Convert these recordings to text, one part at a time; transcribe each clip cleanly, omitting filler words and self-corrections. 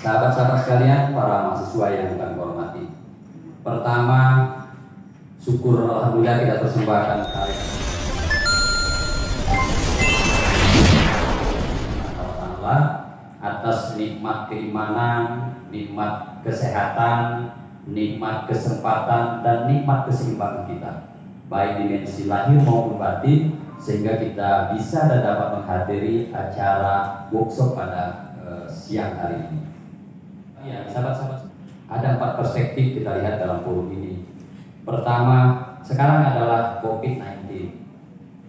Sahabat-sahabat sekalian, para mahasiswa yang kami hormati. Pertama, syukur alhamdulillah kita persembahkan karya Allah atas nikmat keimanan, nikmat kesehatan, nikmat kesempatan, dan nikmat keseimbangan kita, baik dimensi lahir maupun batin, sehingga kita bisa dan dapat menghadiri acara workshop pada siang hari ini. Ya, sahabat-sahabat, ada 4 perspektif kita lihat dalam forum ini. Pertama, sekarang adalah COVID-19.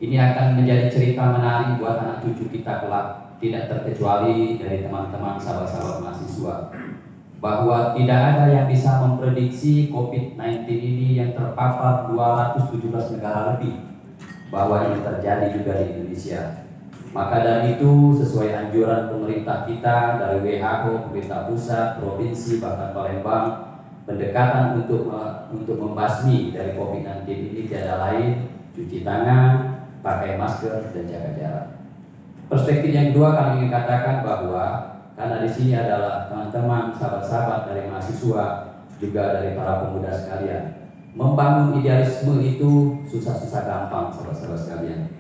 Ini akan menjadi cerita menarik buat anak cucu kita kelak, tidak terkecuali dari teman-teman sahabat-sahabat mahasiswa, bahwa tidak ada yang bisa memprediksi COVID-19 ini yang terpapar 217 negara lebih, bahwa ini terjadi juga di Indonesia. Maka dari itu, sesuai anjuran pemerintah kita dari WHO, pemerintah pusat, provinsi, bahkan Palembang, pendekatan untuk membasmi dari COVID-19 ini tiada lain cuci tangan, pakai masker, dan jaga jarak. Perspektif yang kedua, kami ingin katakan bahwa karena di sini adalah teman-teman, sahabat-sahabat dari mahasiswa, juga dari para pemuda sekalian, membangun idealisme itu susah-susah gampang, sahabat-sahabat sekalian.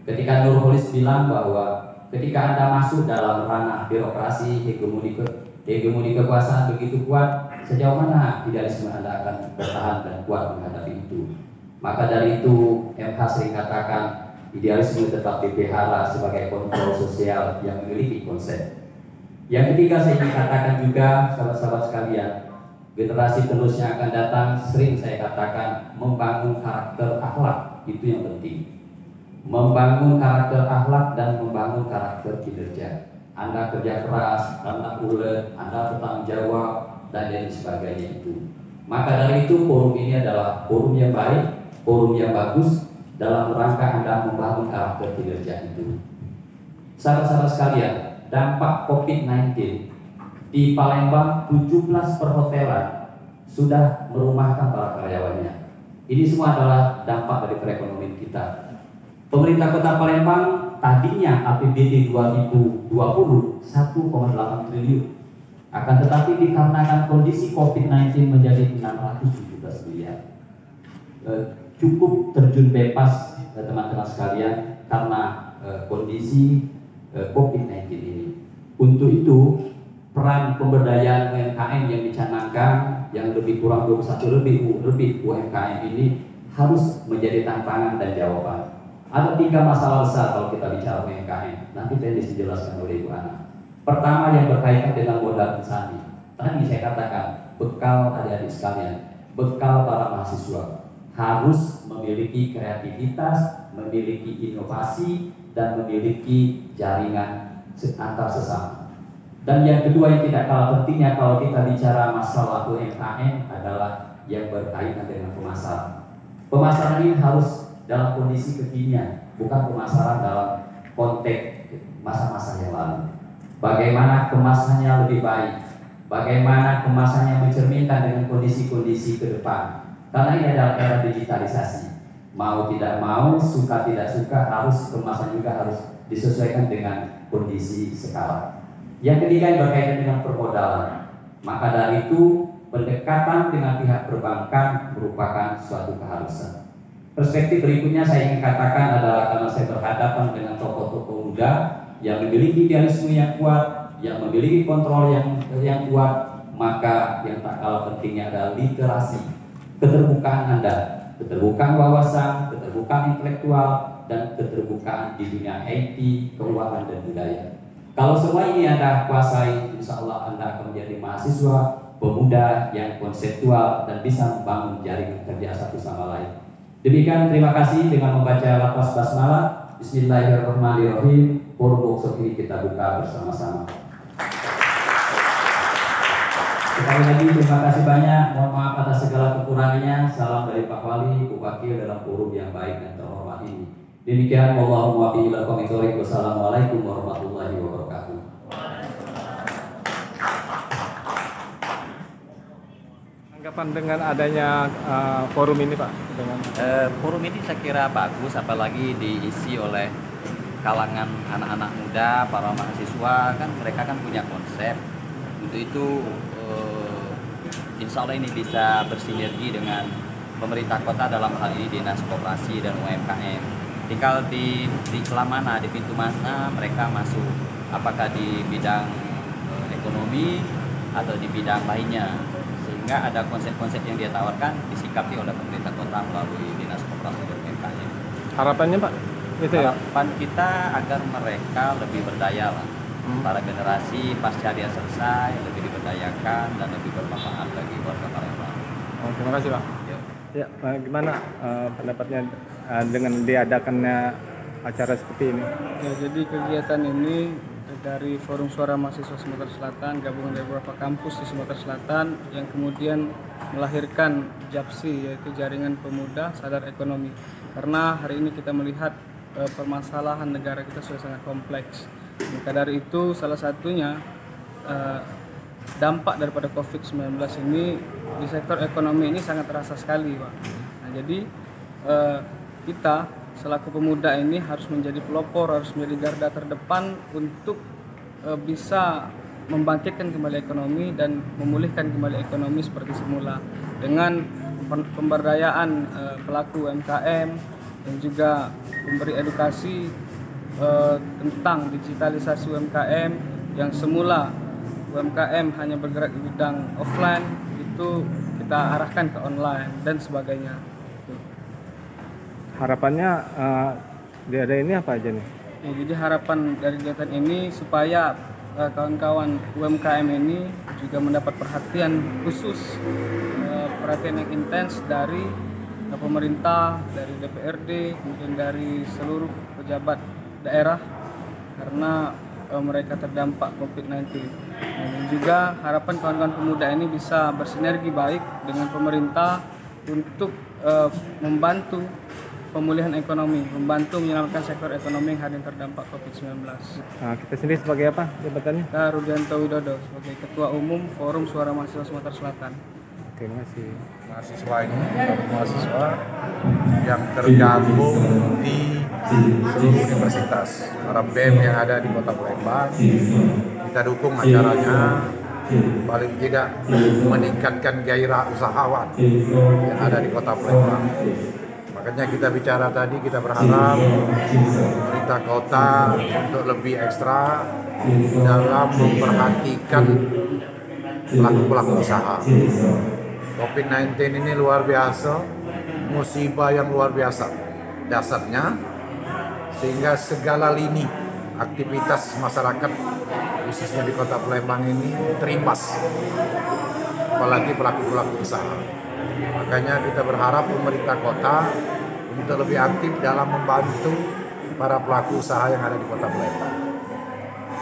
Ketika Nurholis bilang bahwa ketika Anda masuk dalam ranah birokrasi, hegemoni kekuasaan begitu kuat, sejauh mana idealisme Anda akan bertahan dan kuat menghadapi itu. Maka dari itu, MH sering katakan idealisme tetap dipelihara sebagai kontrol sosial yang memiliki konsep. Yang ketiga, saya ingin katakan juga, sahabat-sahabat sekalian, generasi penerusnya akan datang, sering saya katakan membangun karakter akhlak, itu yang penting. Membangun karakter akhlak dan membangun karakter kinerja. Anda kerja keras, Anda ulet, Anda bertanggung jawab, dan lain sebagainya itu. Maka dari itu, forum ini adalah forum yang baik, forum yang bagus dalam rangka Anda membangun karakter kinerja itu. Sahabat-sahabat sekalian, dampak COVID-19 di Palembang, 17 perhotelan sudah merumahkan para karyawannya. Ini semua adalah dampak dari perekonomian kita. Pemerintah Kota Palembang tadinya APBD 2020 1,8 triliun. Akan tetapi dikarenakan kondisi COVID-19 menjadi 617 miliar. Cukup terjun bebas teman-teman sekalian karena kondisi COVID-19 ini. Untuk itu, peran pemberdayaan UMKM yang dicanangkan yang lebih kurang 21 lebih UMKM ini harus menjadi tantangan dan jawaban. Ada 3 masalah besar kalau kita bicara UMKM. Nanti teknis dijelaskan oleh Ibu Ana. Pertama, yang berkaitan dengan modal insani. Tadi saya katakan, bekal adik-adik sekalian, bekal para mahasiswa harus memiliki kreativitas, memiliki inovasi, dan memiliki jaringan antar sesama. Dan yang kedua yang tidak kalah pentingnya kalau kita bicara masalah UMKM adalah yang berkaitan dengan pemasaran. Pemasaran ini harus dalam kondisi kekinian, bukan pemasaran dalam konteks masa-masa yang lalu. Bagaimana kemasannya lebih baik, bagaimana kemasannya mencerminkan dengan kondisi-kondisi ke depan. Karena ini adalah era digitalisasi. Mau tidak mau, suka tidak suka, harus kemasan juga harus disesuaikan dengan kondisi sekarang. Yang ketiga yang berkaitan dengan permodalan. Maka dari itu, pendekatan dengan pihak perbankan merupakan suatu keharusan. Perspektif berikutnya saya ingin katakan adalah karena saya berhadapan dengan tokoh-tokoh muda yang memiliki idealisme yang kuat, yang memiliki kontrol yang kuat, maka yang tak kalah pentingnya adalah literasi, keterbukaan Anda, keterbukaan wawasan, keterbukaan intelektual, dan keterbukaan di dunia IT, keuangan, dan budaya. Kalau semua ini Anda kuasai, insya Allah Anda akan menjadi mahasiswa, pemuda yang konseptual dan bisa membangun jaringan kerja satu sama lain. Demikian, terima kasih. Dengan membaca lafaz basmalah, Bismillahirrahmanirrahim, forum workshop ini kita buka bersama-sama. Sekali lagi terima kasih banyak, mohon maaf atas segala kekurangannya. Salam dari Pak Wali, Bu Wakil dalam forum yang baik dan terhormat ini. Demikian, wallahu muwaffiq ila aqwamit thoriq. Wassalamualaikum warahmatullahi wabarakatuh. Tanggapan dengan adanya forum ini, Pak? Forum ini saya kira bagus, apalagi diisi oleh kalangan anak-anak muda, para mahasiswa, kan mereka kan punya konsep. Untuk itu insya Allah ini bisa bersinergi dengan pemerintah kota dalam hal ini Dinas Koperasi dan UMKM. Tinggal di celah mana, di pintu mana mereka masuk, apakah di bidang ekonomi atau di bidang lainnya, sehingga ada konsep-konsep yang dia tawarkan disikapi oleh pemerintah kota melalui Dinas Koperasi dan UMKM. Harapannya Pak, itu ya? Harapan kita agar mereka lebih berdaya lah. Para generasi pasca dia selesai lebih diberdayakan dan lebih bermanfaat bagi warga Palembang. Oh, terima kasih Pak. Yuk. Ya, gimana pendapatnya dengan diadakannya acara seperti ini? Ya, jadi kegiatan ini dari Forum Suara Mahasiswa Sumatera Selatan, gabungan dari beberapa kampus di Sumatera Selatan yang kemudian melahirkan JAPSI, yaitu Jaringan Pemuda Sadar Ekonomi. Karena hari ini kita melihat permasalahan negara kita sudah sangat kompleks. Maka dari itu salah satunya dampak daripada COVID-19 ini di sektor ekonomi ini sangat terasa sekali, Pak. Nah, jadi kita selaku pemuda ini harus menjadi pelopor, harus menjadi garda terdepan untuk bisa membangkitkan kembali ekonomi dan memulihkan kembali ekonomi seperti semula dengan pemberdayaan pelaku UMKM dan juga memberi edukasi tentang digitalisasi UMKM yang semula UMKM hanya bergerak di bidang offline, itu kita arahkan ke online dan sebagainya. Harapannya ada ini apa aja nih? Ya, jadi harapan dari kegiatan ini supaya kawan-kawan UMKM ini juga mendapat perhatian khusus, perhatian yang intens dari pemerintah, dari DPRD, kemudian dari seluruh pejabat daerah karena mereka terdampak COVID-19. Dan juga harapan kawan-kawan pemuda ini bisa bersinergi baik dengan pemerintah untuk membantu pemulihan ekonomi, membantu menyelamatkan sektor ekonomi yang hari ini terdampak COVID-19. Nah, kita sendiri sebagai apa jabatannya? Saya Rudianto Widodo sebagai Ketua Umum Forum Suara Mahasiswa Sumatera Selatan. Terima kasih. Mahasiswa ini mahasiswa yang tergabung di seluruh universitas, para BEM yang ada di Kota Palembang. Kita dukung acaranya, paling tidak meningkatkan gairah usahawan yang ada di Kota Palembang. Makanya kita bicara tadi, kita berharap pemerintah kota untuk lebih ekstra dalam memperhatikan pelaku-pelaku usaha. COVID-19 ini luar biasa, musibah yang luar biasa dasarnya, sehingga segala lini aktivitas masyarakat khususnya di Kota Palembang ini terimbas, apalagi pelaku-pelaku usaha. Makanya kita berharap pemerintah kota untuk lebih aktif dalam membantu para pelaku usaha yang ada di Kota Palembang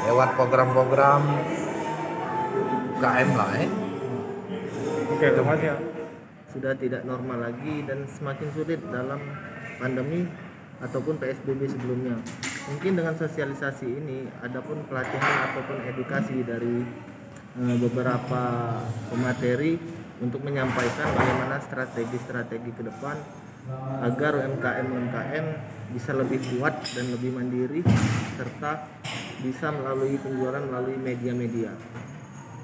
lewat program-program UKM lah. Oke, terima kasih ya. Sudah tidak normal lagi dan semakin sulit dalam pandemi ataupun PSBB sebelumnya. Mungkin dengan sosialisasi ini, adapun pelatihan ataupun edukasi dari beberapa pemateri untuk menyampaikan bagaimana strategi-strategi ke depan agar UMKM bisa lebih kuat dan lebih mandiri serta bisa melalui penjualan melalui media-media.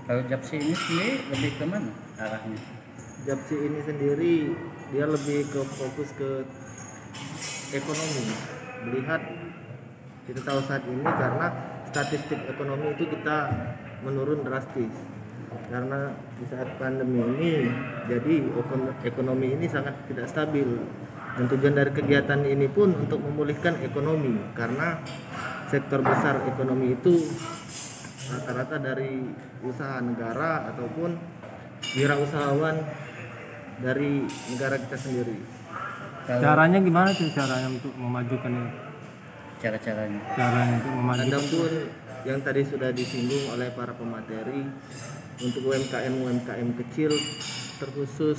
Kalau JAPSI ini sendiri lebih ke mana arahnya? JAPSI ini sendiri dia lebih ke fokus ke ekonomi. Melihat kita tahu saat ini karena statistik ekonomi itu kita menurun drastis. Karena di saat pandemi ini jadi ekonomi ini sangat tidak stabil. Dan tujuan dari kegiatan ini pun untuk memulihkan ekonomi karena sektor besar ekonomi itu rata-rata dari usaha negara ataupun wirausahawan dari negara kita sendiri. Caranya gimana sih caranya untuk memajukan ini? Cara-caranya. Caranya untuk memajukan. Adapun yang tadi sudah disinggung oleh para pemateri untuk UMKM kecil terkhusus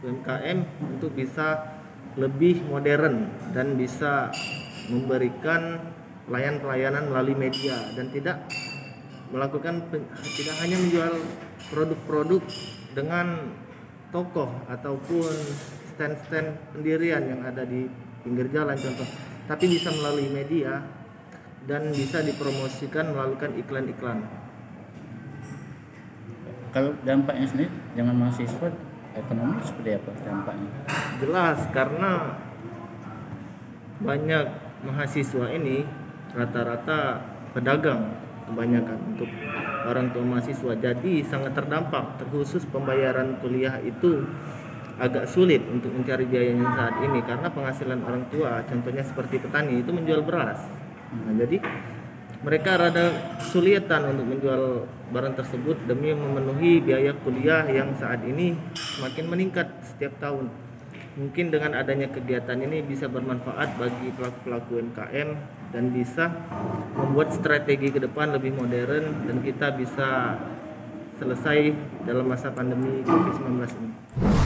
UMKM untuk bisa lebih modern dan bisa memberikan pelayanan melalui media dan tidak hanya menjual produk-produk dengan tokoh ataupun stand-stand pendirian yang ada di pinggir jalan contoh, tapi bisa melalui media dan bisa dipromosikan melalui iklan-iklan. Kalau dampaknya sendiri dengan mahasiswa ekonomi seperti apa dampaknya? Jelas, karena banyak mahasiswa ini rata-rata pedagang kebanyakan untuk orang tua mahasiswa, jadi sangat terdampak. Terkhusus pembayaran kuliah itu agak sulit untuk mencari biayanya saat ini karena penghasilan orang tua, contohnya seperti petani itu menjual beras. Nah, jadi mereka rada kesulitan untuk menjual barang tersebut demi memenuhi biaya kuliah yang saat ini semakin meningkat setiap tahun. Mungkin dengan adanya kegiatan ini bisa bermanfaat bagi pelaku-pelaku UMKM dan bisa membuat strategi ke depan lebih modern dan kita bisa selesai dalam masa pandemi COVID-19 ini.